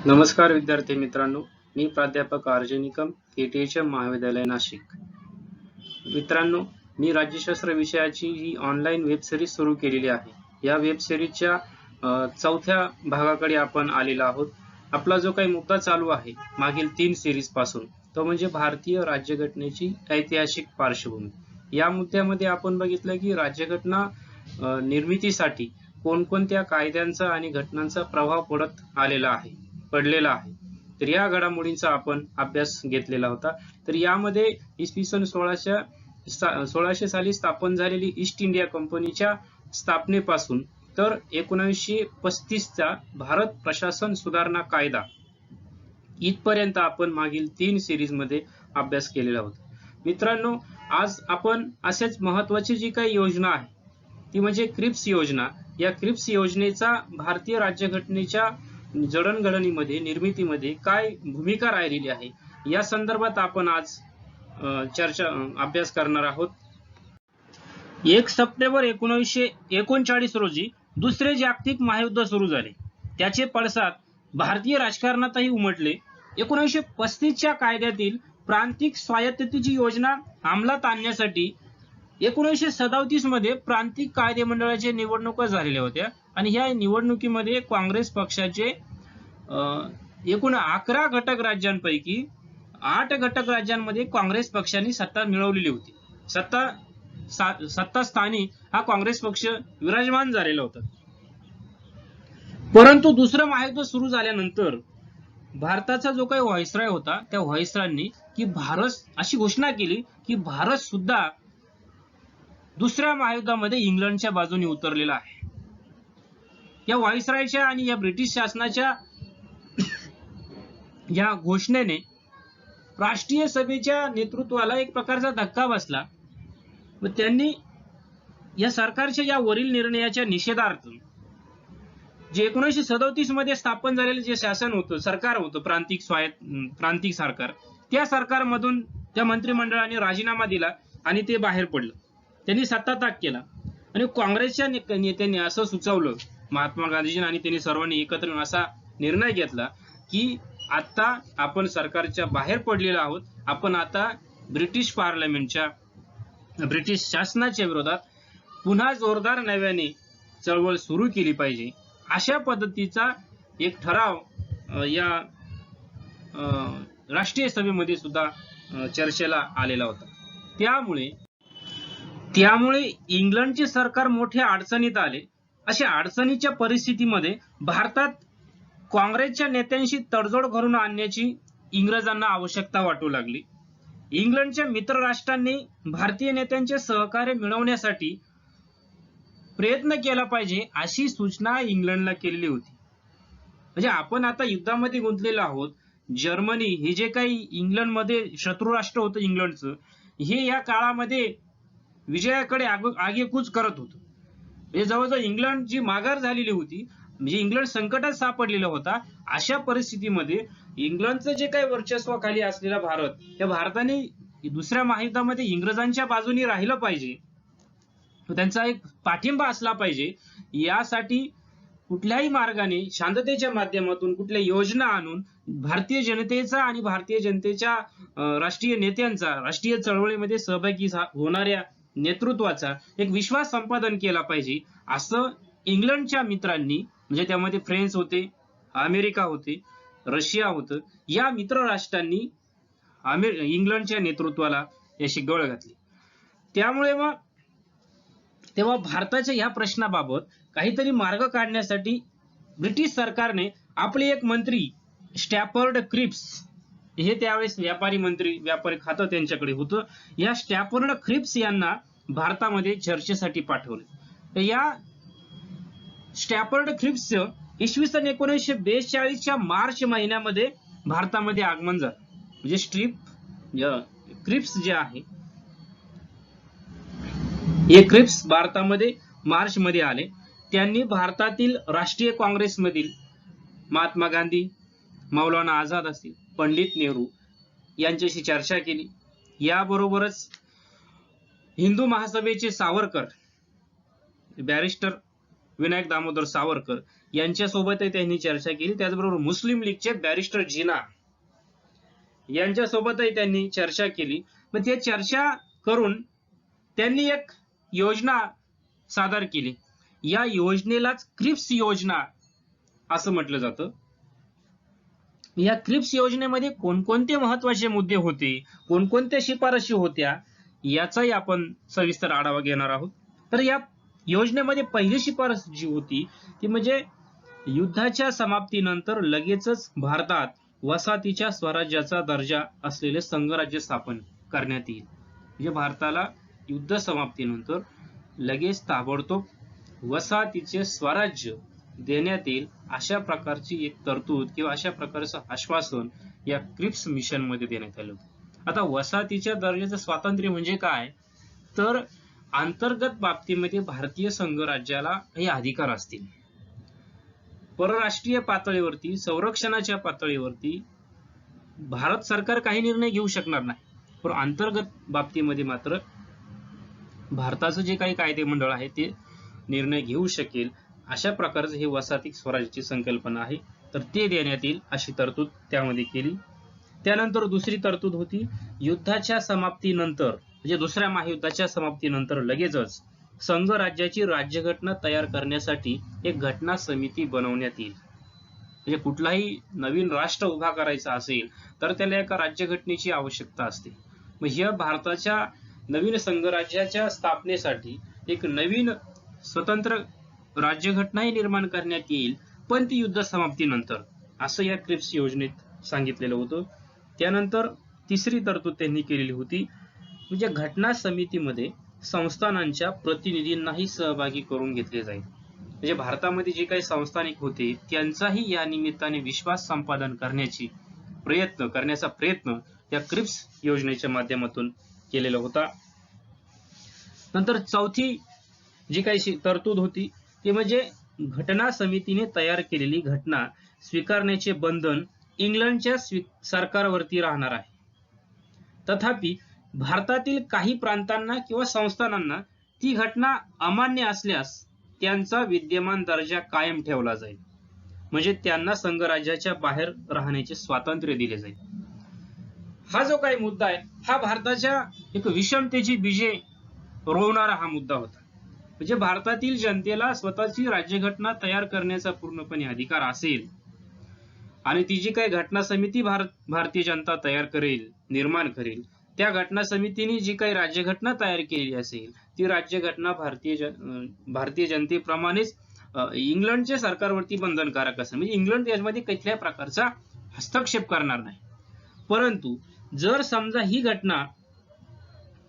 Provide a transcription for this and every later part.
नमस्कार विद्यार्थी मित्रांनो, मी प्राध्यापक आर.जे. निकम, KTHM महाविद्यालय नाशिक. मित्रांनो, मी राज्यशास्त्र विषयाची ही ऑनलाईन वेब सिरीज सुरू केलेली आहे. या वेब सिरीजच्या चौथ्या भागाकडे आपण आलेलो आहोत. आपला जो काही मुद्दा चालू आहे मागील 3 सिरीज पासून, तो म्हणजे भारतीय राज्यघटनेची ऐतिहासिक पार्श्वभूमी. या मुद्द्यामध्ये आपण बघितलं की राज्यघटना निर्मितीसाठी कोणकोणत्या कायद्यांचा आणि घटनांचा प्रभाव पडलेला आहे. तर या घडामोडींचा आपण अभ्यास घेतलेला होता. तर यामध्ये इसवी सन 1600 साली स्थापन झालेली ईस्ट इंडिया कंपनीच्या स्थापनेपासून तर 1935 चा भारत प्रशासन सुधारणा कायदा इथपर्यंत आपण मागील 3 सिरीज मध्ये अभ्यास केलेला होता. मित्रांनो, आज आपण असेच महत्त्वाची जी काही योजना आहे ती म्हणजे क्रिप्स योजना. या क्रिप्स योजनेचा भारतीय राज्यघटनेच्या जडणघडणीमध्ये निर्मितीमध्ये काय भूमिका राहिलेली आहे या संदर्भात आपण आज अभ्यास करणार आहोत. 1 सप्टेंबर 1939 रोजी दुसरे जागतिक महायुद्ध सुरू झाले. त्याचे पडसाद भारतीय राजकारणातही उमटले. 1935 च्या कायद्यातील प्रांतिक स्वायत्ततेची योजना अंमलात आणण्यासाठी 1937 मध्ये प्रांतिक कायदे मंडळाच्या निवडणुका झालेल्या होत्या आणि ह्या निवडणुकीमध्ये काँग्रेस पक्षाचे एकूण 11 घटक राज्यांपैकी 8 घटक राज्यांमध्ये काँग्रेस पक्षाने सत्ता मिळवलेली होती. सत्ता स्थानी हा काँग्रेस पक्ष विराजमान झालेला होता. परंतु दुसरं महायुद्ध सुरू झाल्यानंतर भारताचा जो काही व्हाईसरॉय होता त्या व्हाईसरॉयनी की अशी घोषणा केली की भारत सुद्धा दुसऱ्या महायुद्धामध्ये इंग्लंडच्या बाजूने उतरलेला आहे. या व्हाईसरॉयच्या आणि या ब्रिटिश शासनाच्या या घोषणेने राष्ट्रीय सभेच्या नेतृत्वाला एक प्रकारचा धक्का बसला व त्यांनी या सरकारच्या या वरील निर्णयाच्या निषेधार्थ जे 1937 मध्ये स्थापन झालेले जे शासन होतं, सरकार होतं, प्रांतिक सरकार, त्या सरकारमधून त्या मंत्रिमंडळाने राजीनामा दिला आणि ते बाहेर पडलं. त्यांनी सत्तात्याग केला आणि काँग्रेसच्या नेत्यांनी असं सुचवलं, महात्मा गांधीजींनी आणि त्यांनी सर्वांनी एकत्र येऊन असा निर्णय घेतला की आता आपण सरकारच्या बाहेर पडलेलो आहोत, आपण आता ब्रिटिश शासनाच्या विरोधात पुन्हा जोरदार नव्याने चळवळ सुरू केली पाहिजे. अशा पद्धतीचा एक ठराव या राष्ट्रीय सभेमध्ये सुद्धा चर्चेला आलेला होता. त्यामुळे इंग्लंडचे सरकार मोठ्या अडचणीत आले. अशा अडचणीच्या परिस्थितीमध्ये भारतात काँग्रेसच्या नेत्यांशी तडजोड घडवून आणण्याची इंग्रजांना आवश्यकता वाटू लागली. इंग्लंडच्या मित्र राष्ट्रांनी भारतीय नेत्यांचे सहकार्य मिळवण्यासाठी प्रयत्न केला पाहिजे अशी सूचना इंग्लंडला केलेली होती. म्हणजे आपण आता युद्धामध्ये गुंतलेलो आहोत. जर्मनी हे जे काही इंग्लंडमध्ये शत्रू राष्ट्र होतं इंग्लंडचं, हे या काळामध्ये विजयाकडे आगेकूच करत होतं. म्हणजे जवळजवळ इंग्लंड जी माघार झालेली होती, म्हणजे इंग्लंड संकटात सापडलेला होता. अशा परिस्थितीमध्ये इंग्लंडचं जे काही वर्चस्व खाली असलेला भारत, त्या भारताने दुसऱ्या महायुद्धामध्ये इंग्रजांच्या बाजूने राहिलं पाहिजे, त्यांचा एक पाठिंबा असला पाहिजे. यासाठी कुठल्याही मार्गाने शांततेच्या माध्यमातून कुठल्या योजना आणून भारतीय जनतेचा आणि भारतीय जनतेच्या राष्ट्रीय नेत्यांचा, राष्ट्रीय चळवळीमध्ये सहभागी होणाऱ्या नेतृत्वाचा एक विश्वास संपादन केला पाहिजे असं इंग्लंडच्या मित्रांनी, म्हणजे त्यामध्ये फ्रान्स होते, अमेरिका होते, रशिया होतं, या मित्र राष्ट्रांनी इंग्लंडच्या नेतृत्वाला याची गळ घातली. त्यामुळे मग तेव्हा भारताच्या या प्रश्नाबाबत काहीतरी मार्ग काढण्यासाठी ब्रिटिश सरकारने आपले एक मंत्री स्टॅफर्ड क्रिप्स, हे त्यावेळेस व्यापारी खातं त्यांच्याकडे होतं, या स्टॅफर्ड क्रिप्स यांना भारतामध्ये चर्चेसाठी पाठवले. तर या स्टॅफर्ड क्रिप्सचं इसवी सन 1942 च्या मार्च महिन्यामध्ये भारतामध्ये आगमन झालं. म्हणजे क्रिप्स जे आहे हे क्रिप्स भारतामध्ये मार्च मध्ये आले. त्यांनी भारतातील राष्ट्रीय काँग्रेसमधील महात्मा गांधी, मौलाना आझाद असतील, पंडित नेहरू यांच्याशी चर्चा केली. याबरोबरच हिंदू महासभेचे सावरकर, बॅरिस्टर विनायक दामोदर सावरकर यांच्यासोबतही त्यांनी चर्चा केली. त्याचबरोबर मुस्लिम लीगचे बॅरिस्टर जिना यांच्यासोबतही त्यांनी चर्चा केली. पण ते चर्चा करून त्यांनी एक योजना सादर केली. या योजनेलाच क्रिप्स योजना असं म्हटलं जातं. या क्रिप्स योजनेमध्ये कोणकोणते महत्वाचे मुद्दे होते, कोणकोणत्या शिफारशी होत्या, याचाही आपण सविस्तर आढावा घेणार आहोत. तर या योजनेमध्ये पहिली शिफारस जी होती ती म्हणजे युद्धाच्या समाप्तीनंतर लगेचच भारतात वसाहतीच्या स्वराज्याचा दर्जा असलेले संघराज्य स्थापन करण्यात येईल. म्हणजे भारताला युद्ध समाप्तीनंतर लगेच ताबडतोब वसाहतीचे स्वराज्य देण्यात येईल अशा प्रकारची एक तरतूद किंवा अशा प्रकारचं आश्वासन या क्रिप्स मिशन मध्ये देण्यात आलं होतं. आता वसाहतीच्या दर्जाचं स्वातंत्र्य म्हणजे काय, तर अंतर्गत बाबतीमध्ये भारतीय संघराज्याला हे अधिकार असतील. परराष्ट्रीय पातळीवरती, संरक्षणाच्या पातळीवरती भारत सरकार काही निर्णय घेऊ शकणार नाही, पण अंतर्गत बाबतीमध्ये मात्र भारताचं जे काही कायदेमंडळ आहे ते निर्णय घेऊ शकेल. अशा प्रकारचं हे वसाहती स्वराज्याची संकल्पना आहे. तर ते देण्यात येईल अशी तरतूद त्यामध्ये केली. त्यानंतर दुसरी तरतूद होती युद्धाच्या समाप्तीनंतर म्हणजे दुसऱ्या महायुद्धाच्या समाप्तीनंतर लगेचच संघराज्याची राज्यघटना तयार करण्यासाठी एक घटना समिती बनवण्यात येईल. म्हणजे कुठलाही नवीन राष्ट्र उभा करायचा असेल तर त्याला एका राज्यघटनेची आवश्यकता असते. मग ह्या भारताच्या नवीन संघराज्याच्या स्थापनेसाठी एक नवीन स्वतंत्र राज्यघटनाही निर्माण करण्यात येईल, पण ती युद्ध समाप्तीनंतर, असं या क्रिप्स योजनेत सांगितलेलं होतं. त्यानंतर तिसरी तरतूद त्यांनी केलेली होती म्हणजे घटना समितीमध्ये संस्थानांच्या प्रतिनिधींनाही सहभागी करून घेतले जाईल. म्हणजे भारतामध्ये जे काही संस्थानिक होते त्यांचाही या निमित्ताने विश्वास संपादन करण्याचा प्रयत्न या क्रिप्स योजनेच्या माध्यमातून केलेला होता. नंतर चौथी जी काही तरतूद होती ती म्हणजे घटना समितीने तयार केलेली घटना स्वीकारण्याचे बंधन इंग्लंडच्या सरकारवरती राहणार आहे. तथापि भारतातील काही प्रांतांना किंवा संस्थानांना ती घटना अमान्य असल्यास त्यांचा विद्यमान दर्जा कायम ठेवला जाईल. म्हणजे त्यांना संघराज्याच्या बाहेर राहण्याचे स्वातंत्र्य दिले जाईल. हा जो काही मुद्दा आहे हा भारताच्या एक विषमतेची बीजे रोवणारा हा मुद्दा होता. म्हणजे भारतातील जनतेला स्वतःची राज्यघटना तयार करण्याचा पूर्णपणे अधिकार असेल आणि ती जी काही घटना समिती भारतीय जनता तयार करेल, निर्माण करेल, त्या घटना समितीने जी काही राज्यघटना तयार केलेली असेल ती राज्यघटना भारतीय जनतेप्रमाणेच इंग्लंडच्या सरकारवरती बंधनकारक असेल. म्हणजे इंग्लंड यामध्ये कुठल्याही प्रकारचा हस्तक्षेप करणार नाही. परंतु जर समजा ही घटना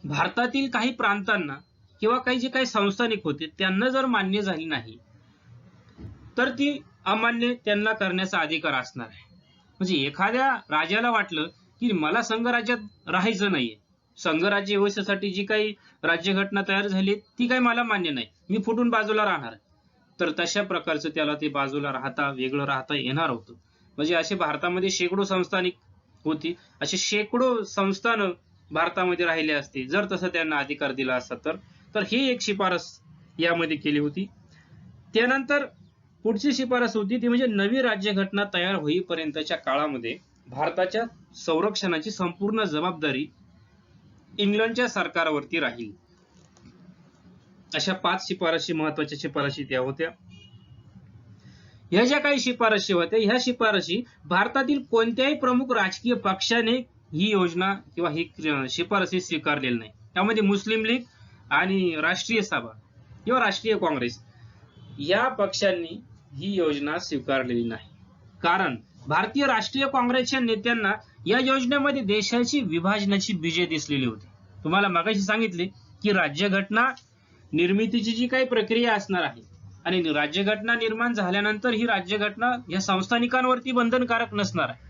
भारतातील काही प्रांतांना किंवा काही जे काही संस्थानिक होते त्यांना जर मान्य झाली नाही तर ती अमान्य त्यांना करण्याचा अधिकार असणार आहे. म्हणजे एखाद्या राजाला वाटलं की मला संघराज्यात राहायचं नाहीये, संघराज्य व्यवस्थेसाठी जी काही राज्यघटना तयार झाली ती काही मला मान्य नाही, मी फुटून बाजूला राहणार, तर तशा प्रकारचं त्याला ते बाजूला वेगळं राहता येणार होतं. म्हणजे असे भारतामध्ये शेकडो संस्थानिक होती, असे शेकडो संस्थान भारतामध्ये राहिले असते जर तसं त्यांना अधिकार दिला असता तर ही एक शिफारस यामध्ये केली होती. त्यानंतर पुढची शिफारस होती ती म्हणजे नवी राज्यघटना तयार होईपर्यंतच्या काळामध्ये भारताच्या संरक्षणाची संपूर्ण जबाबदारी इंग्लंडच्या सरकारवरती राहील. अशा 5 शिफारशी, महत्वाच्या शिफारशी त्या होत्या. ह्या ज्या काही शिफारशी होत्या ह्या शिफारशी भारतातील कोणत्याही प्रमुख राजकीय पक्षाने ही योजना किंवा ही शिफारशी स्वीकारलेली नाही. त्यामध्ये मुस्लिम लीग आणि राष्ट्रीय सभा किंवा राष्ट्रीय काँग्रेस या पक्षांनी ही योजना स्वीकारलेली नाही. कारण भारतीय राष्ट्रीय काँग्रेसच्या नेत्यांना या योजनेमध्ये देशाची विभाजनाची बीजे दिसलेली होती. तुम्हाला मगाशी सांगितले की राज्यघटना निर्मितीची जी काही प्रक्रिया असणार आहे आणि राज्यघटना निर्माण झाल्यानंतर ही राज्यघटना या संस्थानिकांवरती बंधनकारक नसणार आहे.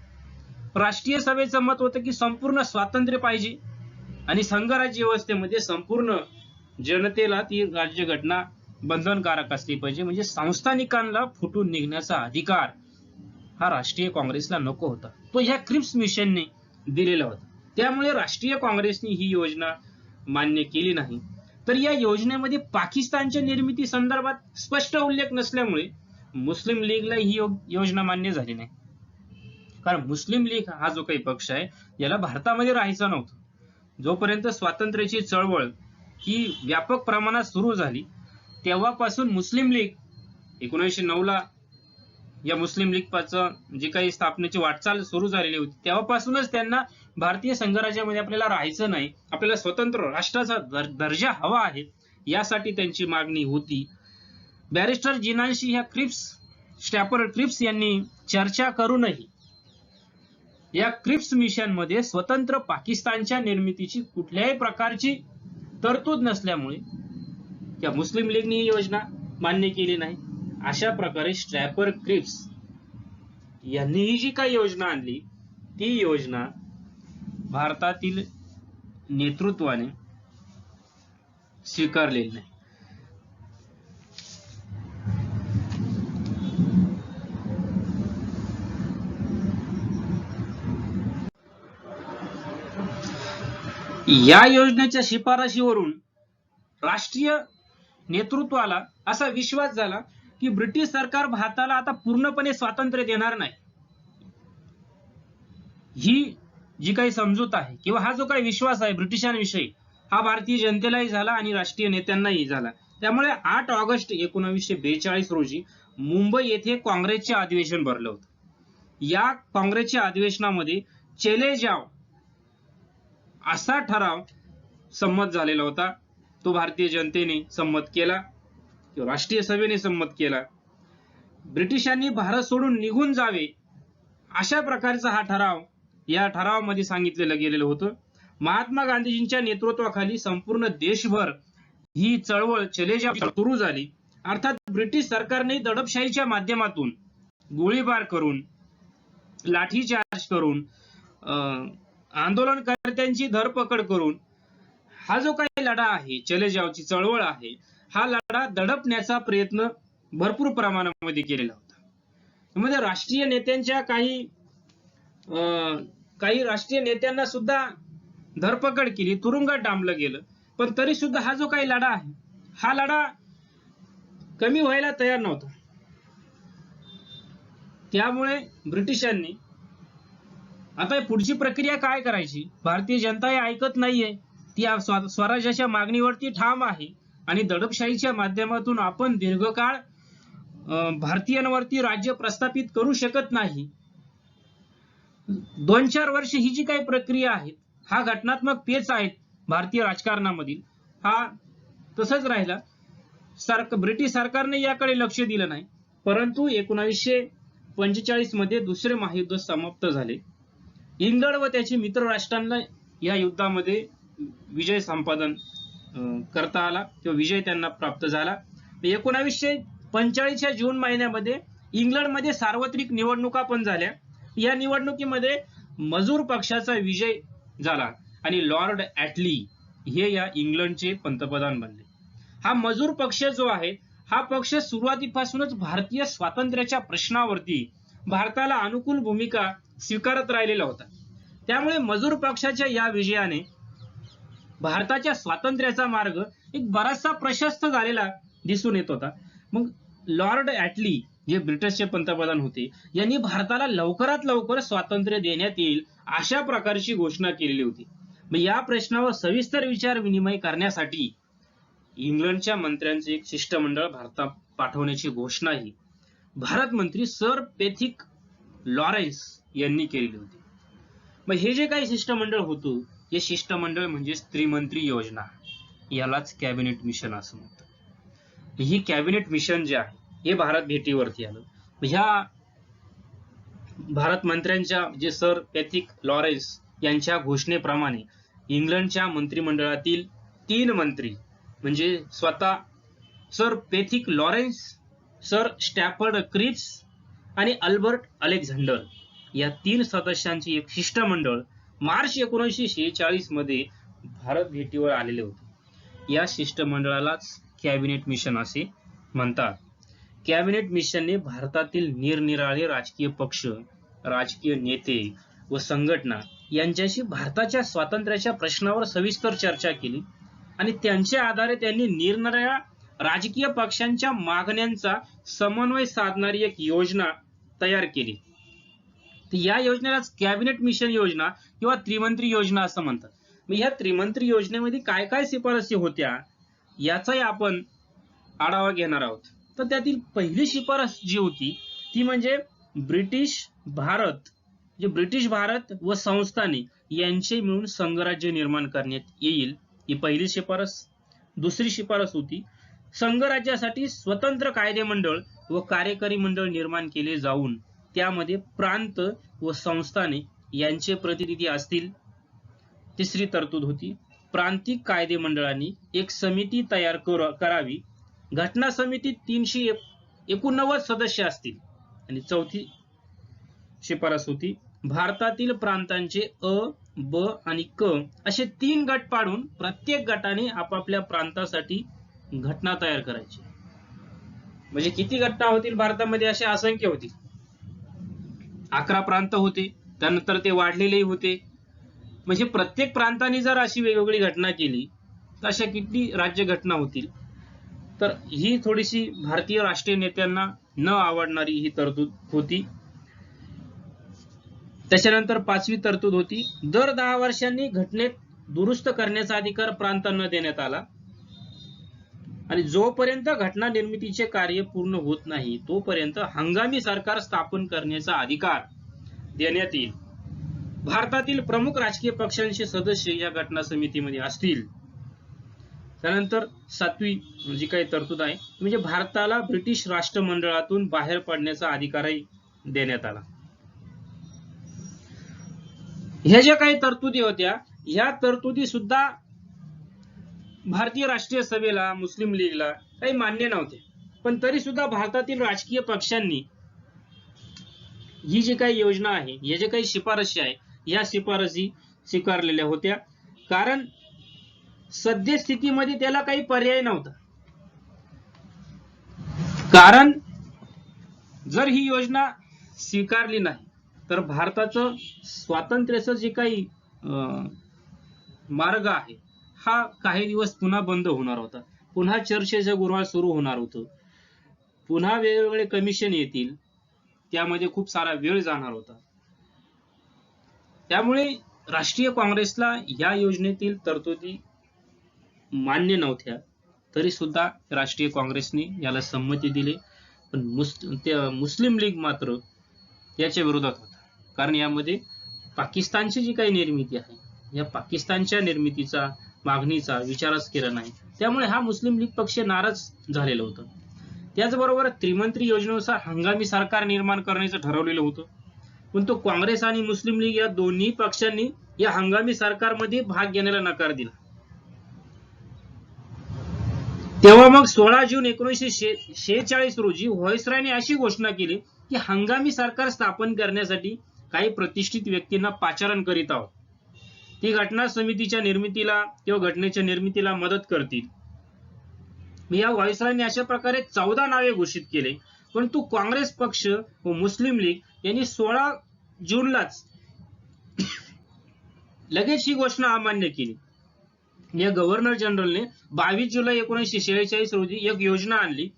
राष्ट्रीय सभेचं मत होतं की संपूर्ण स्वातंत्र्य पाहिजे आणि संघराज्य व्यवस्थेमध्ये संपूर्ण जनतेला ती राज्यघटना बंधनकारक असली पाहिजे. म्हणजे संस्थानिकांना फुटून निघण्याचा अधिकार हा राष्ट्रीय काँग्रेसला नको होता, तो ह्या क्रिप्स मिशनने दिलेला होता. त्यामुळे राष्ट्रीय काँग्रेसने ही योजना मान्य केली नाही. तर या योजनेमध्ये पाकिस्तानच्या निर्मिती संदर्भात स्पष्ट उल्लेख नसल्यामुळे मुस्लिम लीगला ही योजना मान्य झाली नाही. कारण मुस्लिम लीग हा जो काही पक्ष आहे याला भारतामध्ये राहायचं नव्हतं. जोपर्यंत स्वातंत्र्याची चळवळ ही व्यापक प्रमाणात सुरू झाली तेव्हापासून मुस्लिम लीग 1909 ला या मुस्लिम लीगचं जी काही स्थापनेची वाटचाल सुरू झालेली होती तेव्हापासूनच त्यांना भारतीय संघराज्यामध्ये आपल्याला राहायचं नाही, आपल्याला स्वतंत्र राष्ट्राचा दर्जा हवा आहे, यासाठी त्यांची मागणी होती. बॅरिस्टर जिनांशी ह्या स्टॅफर्ड क्रिप्स यांनी चर्चा करूनही या क्रिप्स मिशन मध्ये स्वतंत्र पाकिस्तानच्या निर्मितीची कुठल्याही प्रकारची तरतूद नसल्यामुळे त्या मुस्लिम लीगने ही योजना मान्य केली नाही. अशा प्रकारे स्टॅफर्ड क्रिप्स यांनी ही जी काही योजना आणली ती योजना भारतातील नेतृत्वाने स्वीकारलेली नाही. या योजनेच्या शिफारशीवरून राष्ट्रीय नेतृत्वाला असा विश्वास झाला की ब्रिटिश सरकार भारताला आता पूर्णपणे स्वातंत्र्य देणार नाही. ही जी काही समजूत आहे किंवा हा जो काही विश्वास आहे ब्रिटिशांविषयी हा भारतीय जनतेलाही झाला आणि राष्ट्रीय नेत्यांनाही झाला. त्यामुळे 8 ऑगस्ट 1942 रोजी मुंबई येथे काँग्रेसचे अधिवेशन भरलं होतं. या काँग्रेसच्या अधिवेशनामध्ये चले जाव असा ठराव संमत झालेला होता. तो भारतीय जनतेने संमत केला किंवा राष्ट्रीय सभेने संमत केला. ब्रिटिशांनी भारत सोडून निघून जावे अशा प्रकारचा हा ठराव या ठरावामध्ये सांगितलेलं गेलेलं होतं. महात्मा गांधीजींच्या नेतृत्वाखाली संपूर्ण देशभर ही चळवळ चले जाव सुरू झाली. अर्थात ब्रिटिश सरकारने दडपशाहीच्या माध्यमातून गोळीबार करून, लाठीचार्ज करून, आंदोलनकर्त्यांची धरपकड करून हा जो काही लढा आहे, चले जावची चळवळ आहे, हा लढा दडपण्याचा प्रयत्न भरपूर प्रमाणामध्ये केलेला होता. त्यामध्ये राष्ट्रीय नेत्यांच्या काही राष्ट्रीय नेत्यांना सुद्धा धरपकड केली, तुरुंगात डांबलं गेलं. पण तरी सुद्धा हा जो काही लढा आहे हा लढा कमी व्हायला तयार नव्हता. त्यामुळे ब्रिटिशांनी आता पुढची प्रक्रिया काय करायची, भारतीय जनता हे ऐकत नाहीये, ती स्वराज्याच्या मागणीवरती ठाम आहे आणि दडपशाहीच्या माध्यमातून आपण दीर्घकाळ भारतीयांवरती राज्य प्रस्थापित करू शकत नाही. 2-4 वर्ष ही जी काही प्रक्रिया आहे, हा घटनात्मक पेच आहेत भारतीय राजकारणामधील, हा तसंच राहिला. ब्रिटिश सरकारने याकडे लक्ष दिलं नाही. परंतु 1945 मध्ये दुसरे महायुद्ध समाप्त झाले. इंग्लंड व त्याची मित्र राष्ट्रांना या युद्धामध्ये विजय संपादन करता आला किंवा विजय त्यांना प्राप्त झाला. 1945च्या जून महिन्यामध्ये इंग्लंडमध्ये सार्वत्रिक निवडणुका पण झाल्या. या निवडणुकीमध्ये मजूर पक्षाचा विजय झाला आणि लॉर्ड ॲटली हे या इंग्लंडचे पंतप्रधान बनले. हा मजूर पक्ष जो आहे हा पक्ष सुरुवातीपासूनच भारतीय स्वातंत्र्याच्या प्रश्नावरती भारताला अनुकूल भूमिका स्वीकारत राहिलेला होता. त्यामुळे मजूर पक्षाच्या या विजयाने भारताच्या स्वातंत्र्याचा मार्ग एक बराचसा प्रशस्त झालेला दिसून येत होता. मग लॉर्ड ॲटली जे ब्रिटिशचे पंतप्रधान होते यांनी भारताला लवकरात लवकर स्वातंत्र्य देण्यात येईल अशा प्रकारची घोषणा केलेली होती. मग या प्रश्नावर सविस्तर विचार विनिमय करण्यासाठी इंग्लंडच्या मंत्र्यांचे एक शिष्टमंडळ भारतात पाठवण्याची घोषणाही भारत मंत्री सर पॅथिक लॉरेन्स यांनी केलेली होती. मग हे जे काही शिष्टमंडळ होतं हे शिष्टमंडळ म्हणजे त्रिमंत्री योजना, यालाच कॅबिनेट मिशन असं म्हणतात. ही कॅबिनेट मिशन जे आहे हे भारत भेटीवरती आलं. ह्या भारत मंत्र्यांच्या जे सर पॅथिक लॉरेन्स यांच्या घोषणेप्रमाणे इंग्लंडच्या मंत्रिमंडळातील 3 मंत्री म्हणजे स्वतः sir Pethick Lawrence, sir Stafford Cripps आणि अल्बर्ट अलेक्झांडर या 3 सदस्यांची एक शिष्टमंडळ मार्च 1946 मध्ये भारत भेटीवर आलेले होते. या शिष्टमंडळालाच कॅबिनेट मिशन असे म्हणतात. कॅबिनेट मिशनने भारतातील निरनिराळे राजकीय पक्ष, राजकीय नेते व संघटना यांच्याशी भारताच्या स्वातंत्र्याच्या प्रश्नावर सविस्तर चर्चा केली आणि त्यांच्या आधारे त्यांनी निरनिराळ्या राजकीय पक्षांच्या मागण्यांचा समन्वय साधणारी एक योजना तयार केली. या योजनेलाच कॅबिनेट मिशन योजना किंवा त्रिमंत्री योजना असं म्हणतात. मग ह्या त्रिमंत्री योजनेमध्ये काय काय शिफारसी होत्या याचाही आपण आढावा घेणार आहोत. तर त्यातील पहिली शिफारस जी होती ती म्हणजे ब्रिटिश भारत व संस्थाने यांचे मिळून संघराज्य निर्माण करण्यात येईल, ही पहिली शिफारस. दुसरी शिफारस होती संघराज्यासाठी स्वतंत्र कायदेमंडळ व कार्यकारी मंडळ निर्माण केले जाऊन त्यामध्ये प्रांत व संस्थाने यांचे प्रतिनिधी असतील. तिसरी तरतूद होती प्रांतिक कायदेमंडळांनी एक समिती तयार करावी. घटना समितीत 389 सदस्य असतील. आणि चौथी शिफारस होती भारतातील प्रांतांचे अ, ब आणि क असे 3 गट पाडून प्रत्येक गटाने आपापल्या प्रांतासाठी घटना तयार करायची. म्हणजे किती घटना होतील भारतामध्ये? असे असंख्य होतील. 11 प्रांत होते, त्यानंतर ते वाढलेलेही होते. म्हणजे प्रत्येक प्रांताने जर अशी वेगवेगळी घटना केली तर अशा किती राज्य घटना होतील? तर ही थोडीशी भारतीय राष्ट्रीय नेत्यांना न आवडणारी ही तरतूद होती. त्याच्यानंतर 5वी तरतूद होती दर 10 वर्षांनी घटनेत दुरुस्त करण्याचा अधिकार प्रांतांना देण्यात आला. आणि जोपर्यंत घटना निर्मितीचे कार्य पूर्ण होत नाही तोपर्यंत हंगामी सरकार स्थापन करण्याचा अधिकार देण्यात येईल. भारतातील प्रमुख राजकीय पक्षांचे सदस्य या घटना समितीमध्ये असतील. त्यानंतर 7वी जी काही तरतूद आहे म्हणजे भारताला ब्रिटिश राष्ट्रमंडळातून बाहेर पडण्याचा अधिकारही देण्यात आला. ह्या ज्या काही तरतुदी होत्या ह्या तरतुदी सुद्धा भारतीय राष्ट्रीय सभेला, मुस्लिम लीगला काही मान्य नव्हते. पण तरी सुद्धा भारतातील राजकीय पक्षांनी ही जी काही योजना आहे, या जे काही शिफारशी आहे, या शिफारसी स्वीकारलेल्या होत्या. कारण सद्यस्थितीमध्ये त्याला काही पर्याय नव्हता. कारण जर ही योजना स्वीकारली नाही तर भारताचं स्वातंत्र्याचं जे काही मार्ग आहे हा काही दिवस पुन्हा बंद होणार होता. पुन्हा चर्चेचं गुऱ्हाळ सुरू होणार होतं. पुन्हा वेगवेगळे कमिशन येतील, त्यामध्ये खूप सारा वेळ जाणार होता. त्यामुळे राष्ट्रीय काँग्रेसला या योजनेतील तरतुदी मान्य नव्हत्या. तरी सुद्धा राष्ट्रीय काँग्रेसने याला संमती दिली. पण मुस्लिम लीग मात्र याच्या विरोधात होता. कारण यामध्ये पाकिस्तानची जी काही निर्मिती आहे या पाकिस्तानच्या निर्मितीचा मागणीचा विचारच केला नाही. त्यामुळे हा मुस्लिम लीग पक्ष नाराज झालेला होता. त्याचबरोबर त्रिमंत्री योजनेनुसार हंगामी सरकार निर्माण करण्याचं ठरवलेलं होतं. पण तो काँग्रेस आणि मुस्लिम लीग या दोन्ही पक्षांनी या हंगामी सरकारमध्ये भाग घेण्याला नकार दिला. तेव्हा मग 16 जून 1946 रोजी व्हाईसरॉयने अशी घोषणा केली की हंगामी सरकार स्थापन करण्यासाठी काही प्रतिष्ठित व्यक्तींना पाचारण करीत आहोत. ती घटना समितीच्या निर्मितीला किंवा घटनेच्या निर्मितीला मदत करतील. या व्हाईसरॉयने अशा प्रकारे 14 नावे घोषित केले. परंतु काँग्रेस पक्ष व मुस्लिम लीग यांनी 16 जूनलाच लगेच ही घोषणा अमान्य केली. या गव्हर्नर जनरलने 22 जुलै 1946 रोजी एक योजना आणली.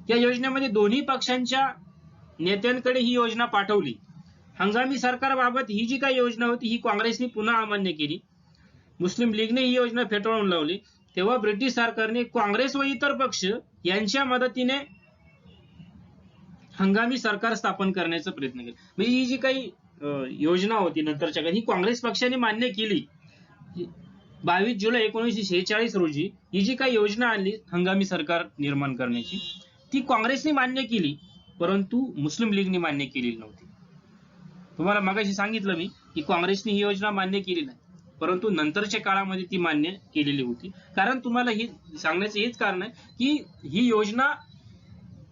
या योजनेमध्ये दोन्ही पक्षांच्या नेत्यांकडे ही योजना पाठवली. हंगामी सरकारबाबत ही जी काही योजना होती ही काँग्रेसने पुन्हा अमान्य केली. मुस्लिम लीगने ही योजना फेटाळून लावली. तेव्हा ब्रिटिश सरकारने काँग्रेस व इतर पक्ष यांच्या मदतीने हंगामी सरकार स्थापन करण्याचा प्रयत्न केला. म्हणजे ही जी काही योजना होती नंतरच्या काळात ही काँग्रेस पक्षाने मान्य केली. 22 जुलै 1946 रोजी ही जी काही योजना आणली हंगामी सरकार निर्माण करण्याची ती काँग्रेसने मान्य केली. परंतु मुस्लिम लीगने मान्य केलेली नव्हती. तुम्हाला मगाशी सांगितलं मी की काँग्रेसने ही योजना मान्य केली नाही, परंतु नंतरच्या काळामध्ये ती मान्य केलेली होती. कारण तुम्हाला हे सांगण्याचं हेच कारण आहे की ही योजना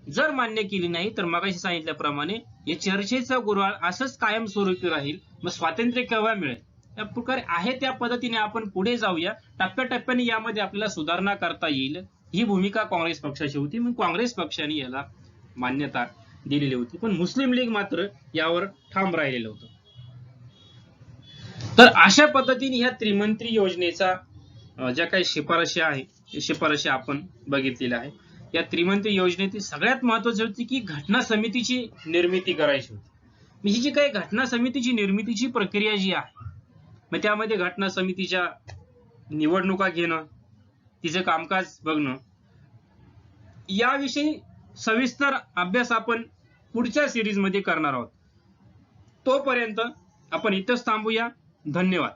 जर मान्य केली नाही तर मगाशी सांगितल्याप्रमाणे या चर्चेचा गुऱ्हाळ असंच कायमस्वरूपी राहील. मग स्वातंत्र्य केव्हा मिळेल? त्या प्रकारे आहे त्या पद्धतीने आपण पुढे जाऊया. टप्प्याटप्प्याने यामध्ये आपल्याला सुधारणा करता येईल ही भूमिका काँग्रेस पक्षाची होती. मग काँग्रेस पक्षाने याला मान्यता दिलेली होती. पण मुस्लिम लीग मात्र यावर ठाम राहिलेलं होतं. तर अशा पद्धतीने ह्या त्रिमंत्री योजनेचा ज्या काही शिफारशी आहे शिफारशी आपण बघितलेल्या आहे. या त्रिमंत्री योजनेतील सगळ्यात महत्वाची होती की घटना समितीची निर्मिती करायची होती. ही जी काही घटना समितीची निर्मितीची प्रक्रिया जी आहे, मग त्यामध्ये घटना समितीच्या निवडणुका घेणं, तिचं कामकाज बघणं, याविषयी सविस्तर अभ्यास आपण पुढच्या सिरीजमध्ये करणार आहोत. तोपर्यंत आपण इथंच थांबूया. धन्यवाद.